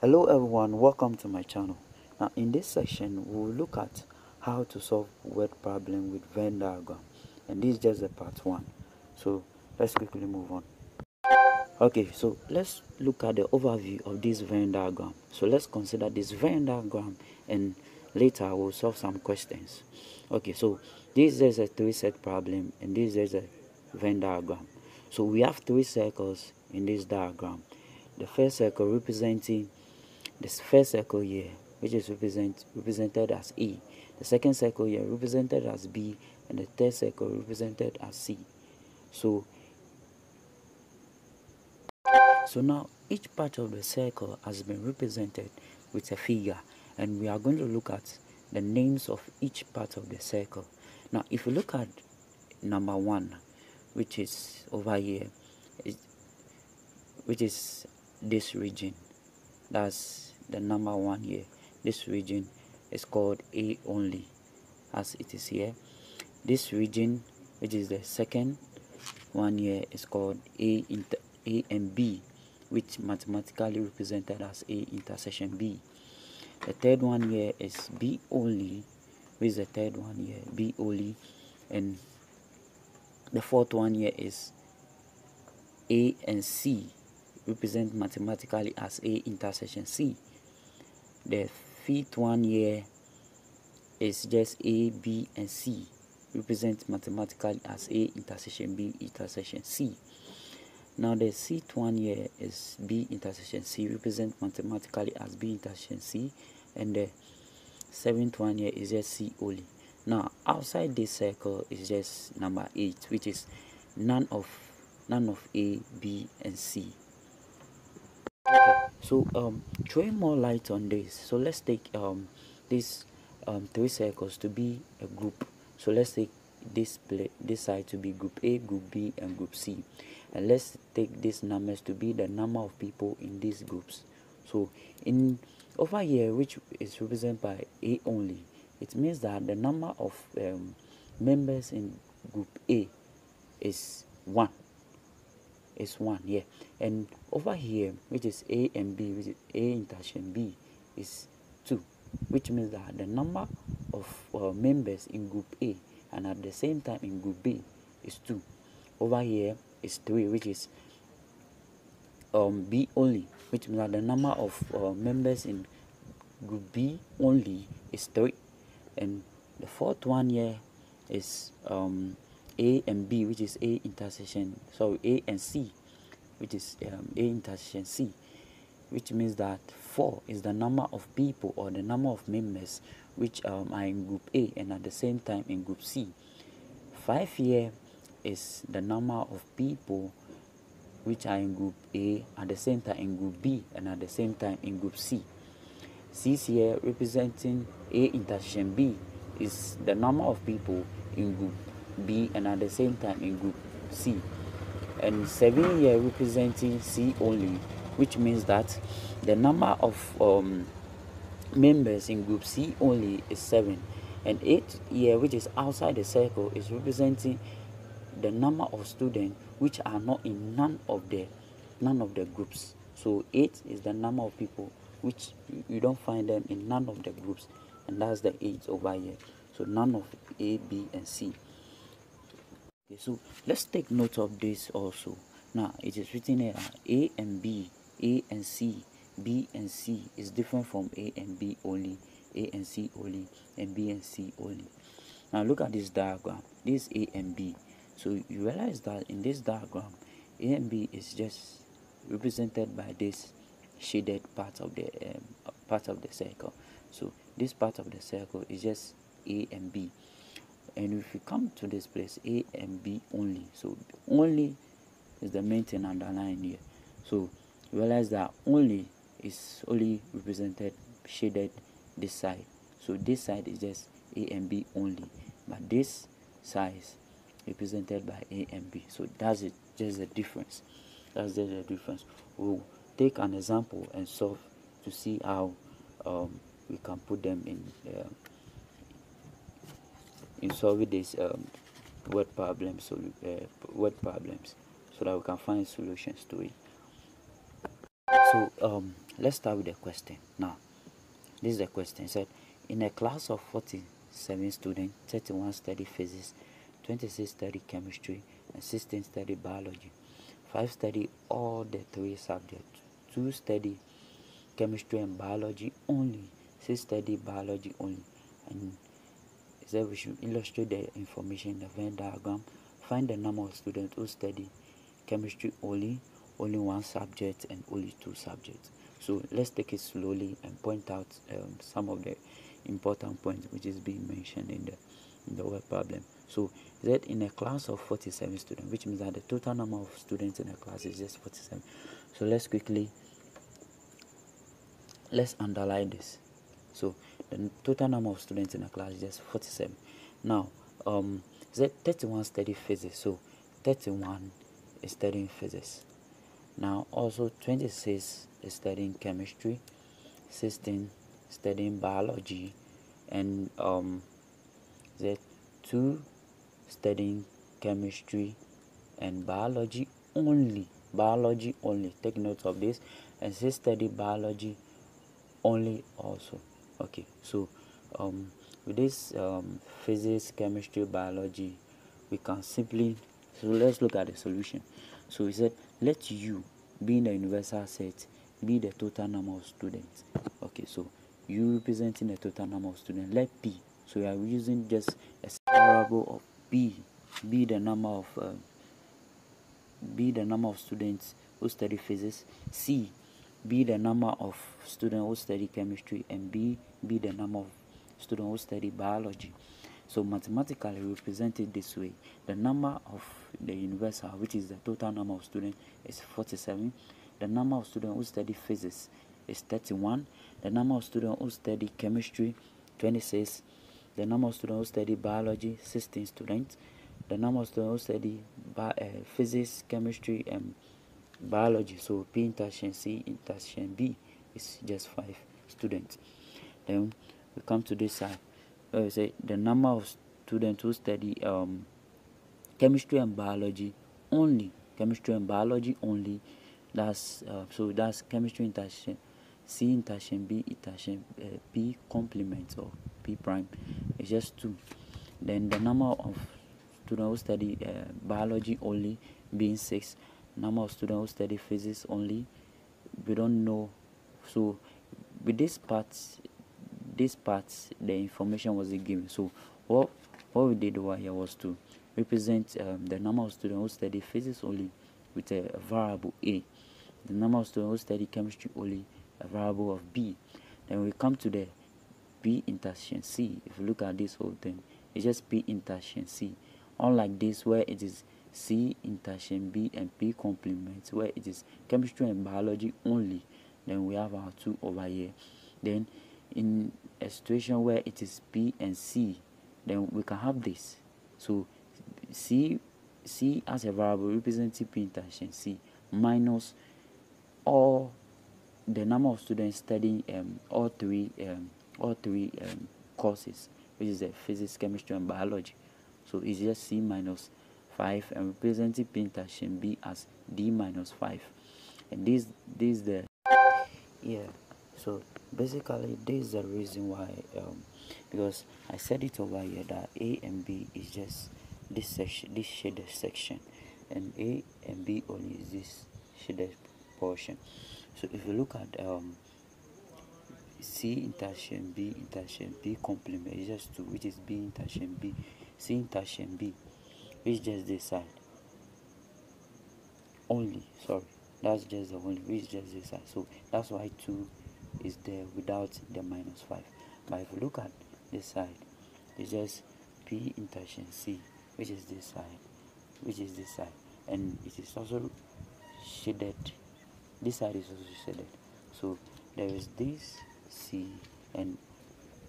Hello everyone, welcome to my channel. Now in this section we will look at how to solve word problem with Venn diagram, and this is just a part 1. So let's quickly move on. Okay, so let's look at the overview of this Venn diagram. So let's consider this Venn diagram and later I will solve some questions. Okay, so this is a 3-set problem and this is a Venn diagram. So we have 3 circles in this diagram. The first circle representing this first circle here, which is represented as A. The second circle here represented as B, and the third circle represented as C. So now each part of the circle has been represented with a figure, and we are going to look at the names of each part of the circle. Now if you look at number 1, which is over here, which is this region, that's the number 1 here. This region is called A only, as it is here. This region, which is the second one here, is called A and B, which mathematically represented as A intersection B. The third one here is B only, which is the third one here, B only, and the fourth one here is A and C, represent mathematically as A intersection C. The fifth one here is just A, B, and C, represent mathematically as A intersection B intersection C. Now the sixth one here is B intersection C, represent mathematically as B intersection C, and the seventh one here is just C only. Now outside this circle is just number 8, which is none of A, B, and C. So throwing more light on this, so let's take these 3 circles to be a group. So let's take this side to be group A, group B, and group C, and let's take these numbers to be the number of people in these groups. So in over here, which is represented by A only, it means that the number of members in group A is 1. Is 1 here, and over here, which is A and B, which is A intersection B, is 2, which means that the number of members in group A and at the same time in group B is 2. Over here is 3, which is B only, which means that the number of members in group B only is 3, and the fourth one here is A and B, which is A and C, which is A intersection C, which means that 4 is the number of people or the number of members which are in group A and at the same time in group C. 5 here is the number of people which are in group A at the same time in group B and at the same time in group C. 6 here, representing A intersection B, is the number of people in group B and at the same time in group C. And 7 here, representing C only, which means that the number of members in group C only is 7. And 8 here, which is outside the circle, is representing the number of students which are not in none of the groups. So 8 is the number of people which you don't find them in none of the groups, and that's the 8 over here. So none of A, B, and C. Okay, so let's take note of this also. Now it is written here A and B, A and C, B and C is different from A and B only, A and C only, and B and C only. Now look at this diagram. This is A and B. So you realize that in this diagram, A and B is just represented by this shaded part of the circle. So this part of the circle is just A and B. And if you come to this place, A and B only, so only is the main thing underlined here. So realize that only is only represented shaded this side. So this side is just A and B only, but this side is represented by A and B. So that's it, just the difference. That's just the difference. We'll take an example and solve to see how we can put them in solving this word problems, so that we can find solutions to it. So let's start with the question. Now, this is the question. It said, in a class of 47 students, 31 study physics, 26 study chemistry, and 16 study biology. 5 study all the 3 subjects. 2 study chemistry and biology only. 6 study biology only. And it said we should illustrate the information in the Venn diagram. Find the number of students who study chemistry only 1 subject, and only 2 subjects. So let's take it slowly and point out some of the important points which is being mentioned in the word problem. So that in a class of 47 students, which means that the total number of students in a class is just 47. So let's underline this. So the total number of students in a class is just 47. Now that 31 study physics, so 31 is studying physics. Now also 26 is studying chemistry, 16 studying biology, and the 2 studying chemistry and biology only. Take note of this. And 6 study biology only also. Okay, so with this physics, chemistry, biology, we can simply, so let's look at the solution. So we said, let U being the universal set be the total number of students. Okay, so U representing the total number of students. Let P, so we are using just a variable of P be the number of students who study physics. C be the number of students who study chemistry, and B be the number of students who study biology. So mathematically represent it this way. The number of the universal, which is the total number of students, is 47. The number of students who study physics is 31. The number of students who study chemistry, 26. The number of students who study biology, 16 students. The number of students who study physics, chemistry, and biology, so P intersection C intersection B, is just 5 students. Then we come to this side. We say the number of students who study chemistry and biology only. That's so that's chemistry intersection C intersection B intersection P complement, or P prime, is just 2. Then the number of students who study biology only being 6. Number of students who study physics only, we don't know. So with this part the information wasn't given. So what we did over here was to represent the number of students who study physics only with a variable A, the number of students who study chemistry only, a variable of B. Then we come to the P intersection C. If you look at this whole thing, it's just P intersection C. Unlike this, where it is C intersection B and P complement, where it is chemistry and biology only, then we have our 2 over here. Then in a situation where it is P and C, then we can have this. So C as a variable representing P intersection C minus all the number of students studying all three courses, which is the physics, chemistry, and biology. So it's just C minus 5, and representing P intersection B as D minus 5. And this is the, yeah, so basically this is the reason why, because I said it over here that A and B is just this section, this shaded section, and A and B only is this shaded portion. So if you look at C intersection B complement is just 2, which is B intersection B, C intersection B, which is just this side only. Sorry, that's just the only, which is just this side. So that's why 2 is there without the minus 5. But if you look at this side, it's just P intersection C, which is this side, and it is also shaded. This side is also shaded. So there is this C and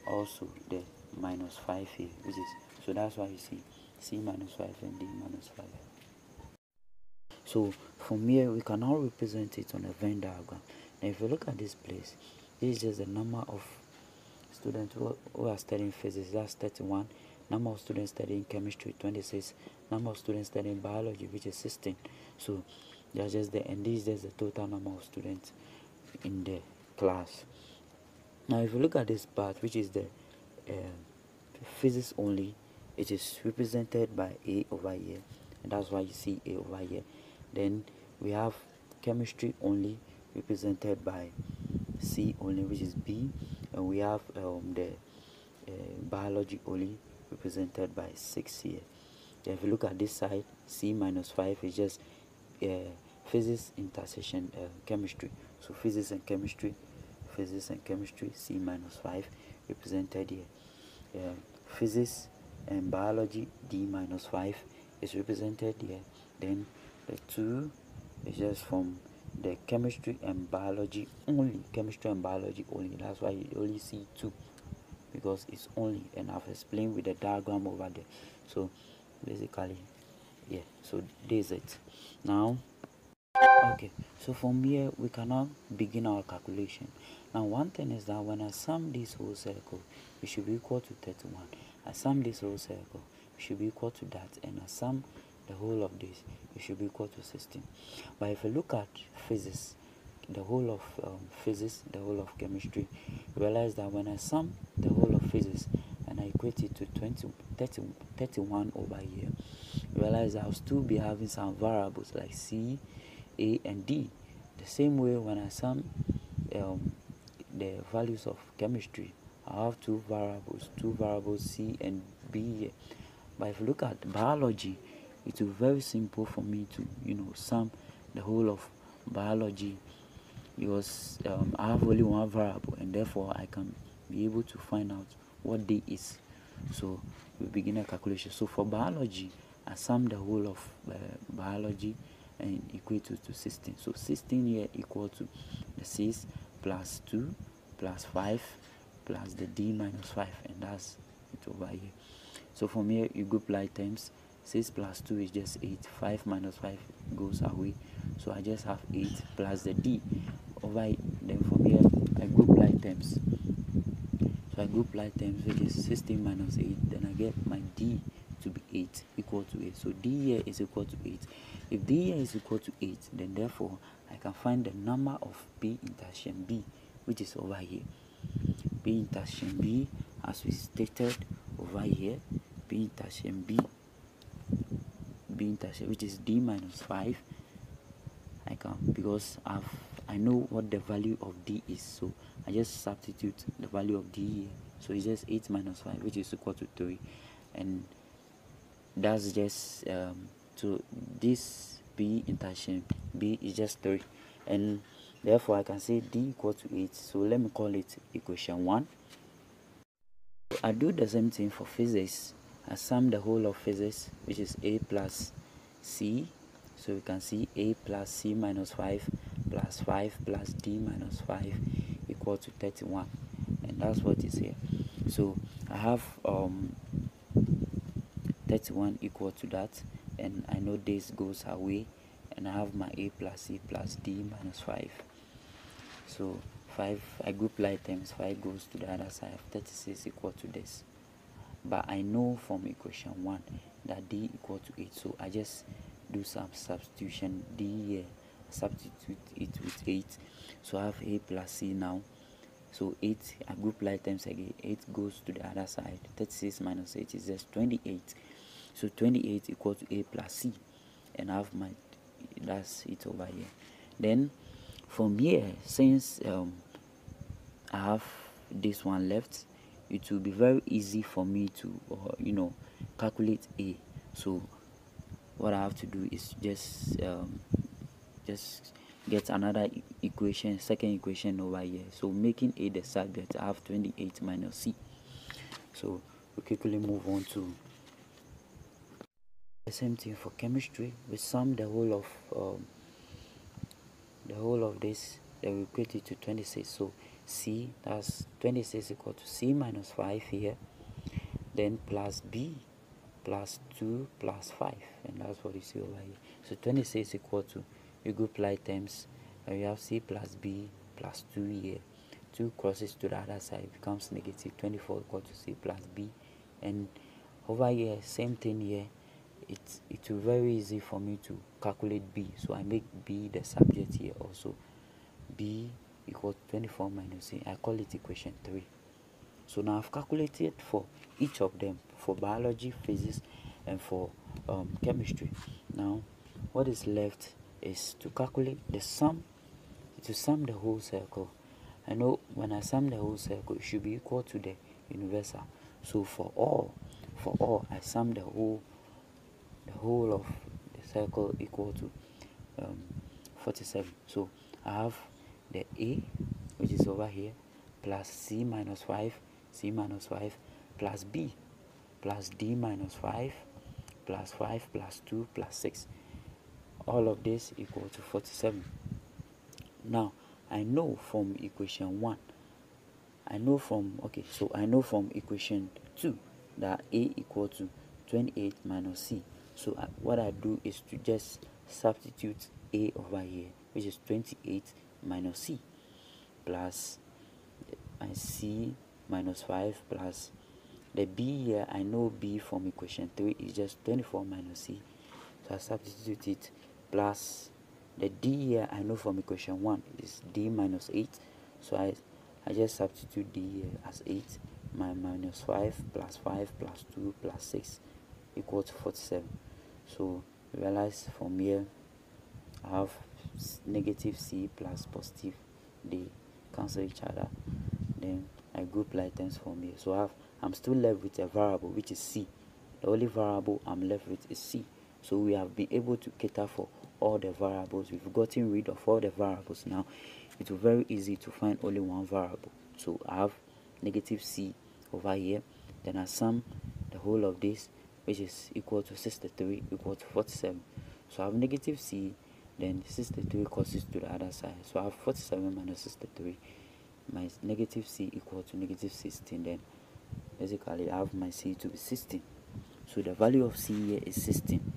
also the minus 5 here, which is, so that's why you see C minus 5 and D minus 5. So from here we can now represent it on a Venn diagram. Now if you look at this place, this is just the number of students who are studying physics, that's 31. Number of students studying chemistry, 26. Number of students studying biology, which is 16. So that's just the, and this is just the total number of students in there. class. Now if you look at this part, which is the physics only, it is represented by A over here, and that's why you see A over here. Then we have chemistry only, represented by C only, which is B, and we have the biology only, represented by 6 here. Then if you look at this side, C minus 5 is just physics intersection chemistry. So physics and chemistry, C minus 5 represented here. Physics and biology, D minus 5 is represented here. Then the 2 is just from the chemistry and biology only. That's why you only see 2, because it's only, and I've explained with the diagram over there. So basically, yeah, so this is it. Now okay, so from here we can now begin our calculation. Now one thing is that when I sum this whole circle, it should be equal to 31. I sum this whole circle, it should be equal to that, and I sum the whole of this, it should be equal to 16. But if you look at physics, the whole of physics, the whole of chemistry, you realize that when I sum the whole of physics and I equate it to 31 over here, you realize I'll still be having some variables like C, A, and D. The same way when I sum the values of chemistry, I have two variables C and B here. But if you look at biology, it will be very simple for me to sum the whole of biology, because I have only one variable, and therefore I can be able to find out what day is. So we begin a calculation. So for biology, I sum the whole of biology and equate it to 16. So 16 here equal to the 6 plus 2 plus 5 plus the D minus 5, and that's it over here. So from here you group like terms. 6 plus 2 is just 8. 5 minus 5 goes away, so I just have 8 plus the D over here. Then from here I group like terms. So I group like terms, which is 16 minus 8. Then I get my D to be 8, equal to 8. So D here is equal to 8. If D here is equal to 8, then therefore I can find the number of P intersection B, which is over here. P intersection B, as we stated over here, P intersection B intersection, which is D minus 5. I can, because I know what the value of D is, so I just substitute the value of D here. So it's just 8 minus 5, which is equal to 3, and that's just so this B intersection B is just 3, and therefore I can say D equal to 8. So let me call it equation 1. I do the same thing for physics. I sum the whole of physics, which is A plus C. So we can see A plus C minus 5 plus 5 plus D minus 5 equal to 31, and that's what is here. So I have 31 equal to that, and I know this goes away, and I have my A plus C plus D minus 5. So 5, I group like terms, 5 goes to the other side. 36 equal to this. But I know from equation 1 that D equal to 8, so I just do some substitution. D here, substitute it with 8, so I have A plus C now. So 8, I group like terms again, 8 goes to the other side. 36 minus 8 is just 28. So 28 equal to A plus C, and I have my, that's it over here. Then from here, since I have this one left, it will be very easy for me to calculate A. So what I have to do is just get another equation, second equation over here. So making A the subject, I have 28 minus C. So we quickly move on to the same thing for chemistry. We sum the whole of this, then we equate it to 26. So C, that's 26 equal to C minus 5 here, then plus B plus 2 plus 5, and that's what you see over here. So 26 equal to, you group like terms, and we have C plus B plus 2 here. 2 crosses to the other side, becomes negative. 24 equal to C plus B, and over here same thing here. It's very easy for me to calculate B, so I make B the subject here also. B equal to 24 minus c. I call it equation 3. So now I've calculated for each of them, for biology, physics, and for chemistry. Now what is left is to calculate the sum, to sum the whole circle. I know when I sum the whole circle, it should be equal to the universal. So for all I sum the whole of the circle equal to 47. So I have the a, which is over here, plus c minus 5 plus b plus d minus 5 plus 5 plus 2 plus 6. All of this equal to 47. Now I know from equation 1, I know from equation 2 that a equal to 28 minus c. So what I do is to just substitute a over here, which is 28 minus c, plus my c minus 5 plus the b here. I know b from equation 3 is just 24 minus c, so I substitute it, plus the d here I know from equation 1 is d minus 8, so I just substitute d here as 8, my minus 5 plus 5 plus 2 plus 6 equal to 47. So realize from here I have negative c plus positive d cancel each other, then I group like terms from here. So I'm still left with a variable, which is c. The only variable I'm left with is c. So we have been able to cater for all the variables. We've gotten rid of all the variables. Now it will be very easy to find only one variable. So I have negative c over here, then I sum the whole of this, which is equal to 63 equal to 47. So I have negative c, then 63 crosses to the other side, so I have 47 minus 63, my negative c equal to negative 16. Then basically I have my c to be 16. So the value of c here is 16.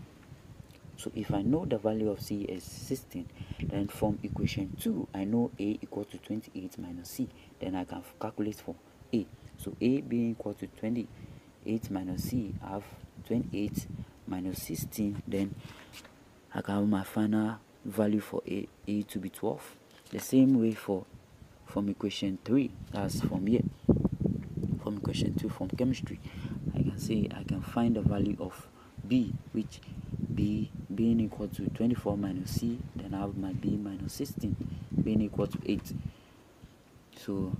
So if I know the value of c is 16, then from equation 2 I know a equal to 28 minus c. Then I can calculate for a. So a being equal to 28 minus c, I have 28 minus 16. Then I can have my final value for a to be 12. The same way from equation 3, that's from here, from equation 2 from chemistry, I can say I can find the value of b, which b being equal to 24 minus c, then I have my b minus 16 being equal to 8. So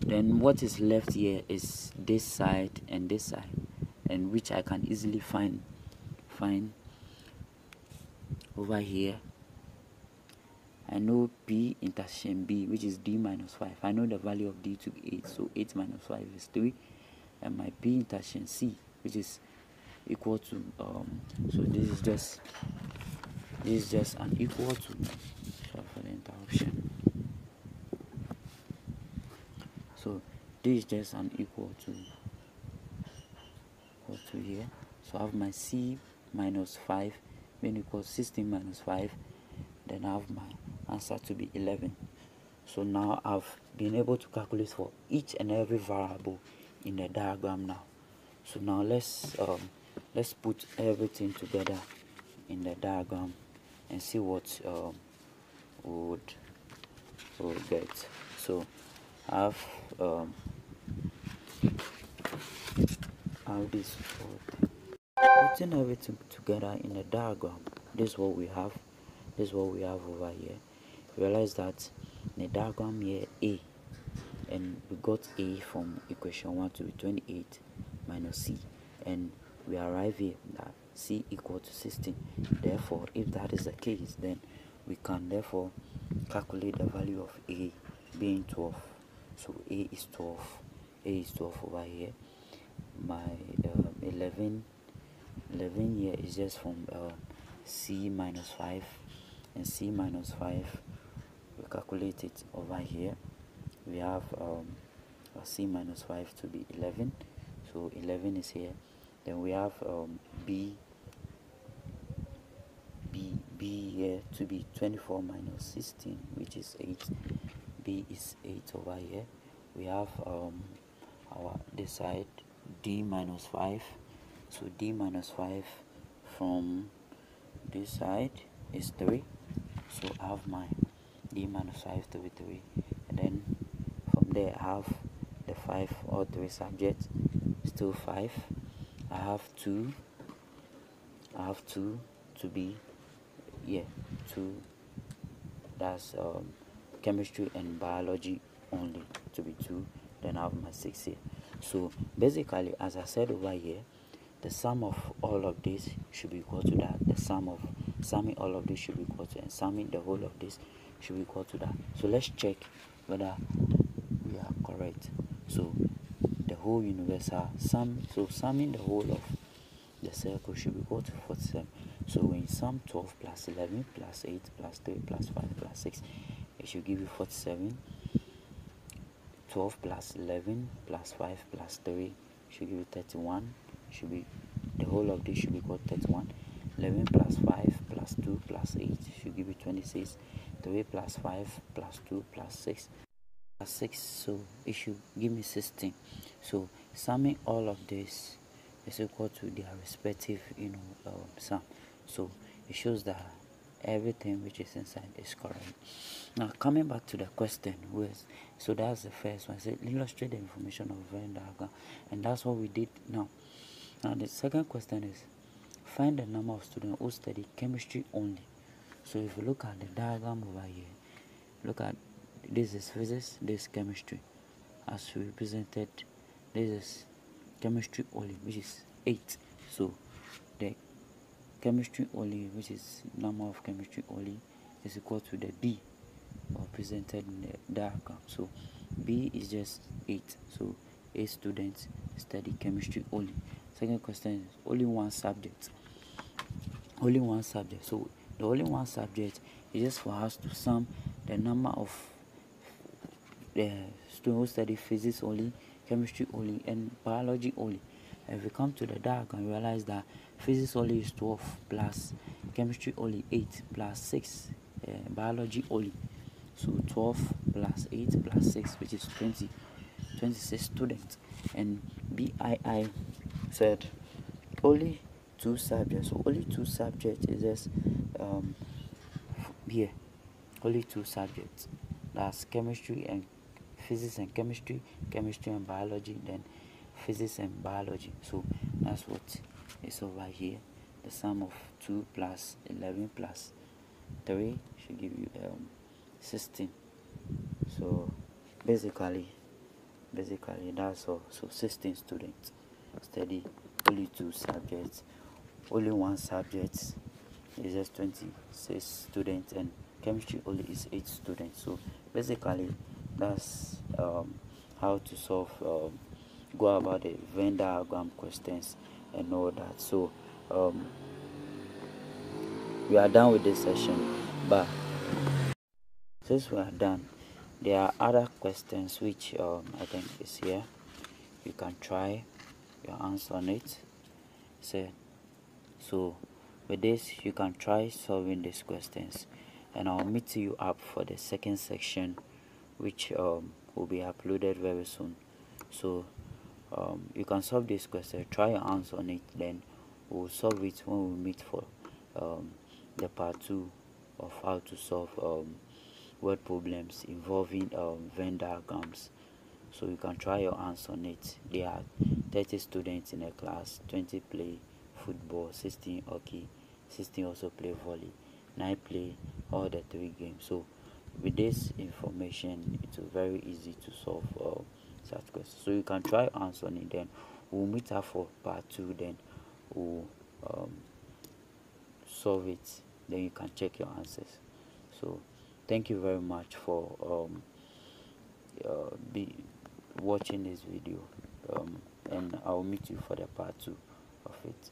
then what is left here is this side and this side, and which I can easily find over here. I know p intersection b, which is d minus 5. I know the value of d to be 8, so 8 minus 5 is 3, and my p intersection c, which is equal to so this is just an equal to, sorry for the interruption, so this is just an equal to here. So I have my c minus 5 being equal to 16 minus 5, then I have my answer to be 11. So now I've been able to calculate for each and every variable in the diagram now. So now let's put everything together in the diagram and see what would get. So I have this putting everything together in the diagram. This is what we have. This is what we have over here. Realize that in the diagram here a, and we got a from equation 1 to be 28 minus c, and we arrive here that c equal to 16. Therefore, if that is the case, then we can therefore calculate the value of a being 12. So a is 12. A is 12 over here. My 11 here is just from c minus 5, and c minus 5 we calculate it over here. We have c minus 5 to be 11, so 11 is here. Then we have b here to be 24 minus 16, which is 8. b is 8 over here. We have our this side d minus 5, so d minus 5 from this side is 3. So I have my d minus 5 to be 3, and then from there I have the 5, all 3 subjects, still 5. I have 2 to be 2, that's chemistry and biology only, to be 2. Then I have my 6 here. So basically, as I said over here, the sum of all of this should be equal to that. The summing all of this should be equal to, and summing the whole of this should be equal to that. So let's check whether we are correct. So the whole universal sum, so summing the whole of the circle should be equal to 47. So when you sum 12 plus 11 plus 8 plus 3 plus 5 plus 6, it should give you 47. 12 plus 11 plus 5 plus 3 should give you 31. Should be the whole of this should be equal to 31. 11 plus 5 plus 2 plus 8 should give you 26. 3 plus 5 plus 2 plus 6 plus 6, so it should give me 16. So summing all of this is equal to their respective sum. So it shows that everything which is inside is correct. Now coming back to the question, so that's the first one. It said illustrate the information of Venn diagram, and that's what we did now. Now the second question is find the number of students who study chemistry only. So if you look at the diagram over here, look at this is physics, this is chemistry. As we represented, this is chemistry only, which is 8. So the chemistry only, which is number of chemistry only, is equal to the B represented in the diagram. So B is just 8. So 8 students study chemistry only. Second question is only one subject. Only one subject. So the only one subject is just for us to sum the number of the students who study physics only, chemistry only, and biology only. If we come to the diagram, we realize that physics only is 12 plus chemistry only 8 plus 6 biology only. So 12 plus 8 plus 6, which is 26 students. And BII said only 2 subjects. So only 2 subjects is just here. Only 2 subjects. That's chemistry and physics and chemistry, chemistry and biology, then physics and biology. So that's what is over here. The sum of 2 plus 11 plus 3 should give you 16. So basically that's all. So 16 students study only 2 subjects. Only one subject is just 26 students, and chemistry only is 8 students. So basically that's how to solve go about the Venn diagram questions and all that. So we are done with this session, but since we are done, there are other questions which I think is here. You can try your answer on it. So with this, you can try solving these questions, and I'll meet you up for the second section, which will be uploaded very soon. So you can solve this question, try your answer on it, then we'll solve it when we meet for the part 2 of how to solve word problems involving Venn diagrams. So you can try your answer on it. There are 30 students in a class, 20 play football, 16 hockey, 16 also play volley, 9 play all the 3 games. So with this information, it's very easy to solve such questions. So you can try answer on it, then we'll meet up for part 2, then we'll solve it, then you can check your answers. So thank you very much for watching this video, and I'll meet you for the part 2 of it.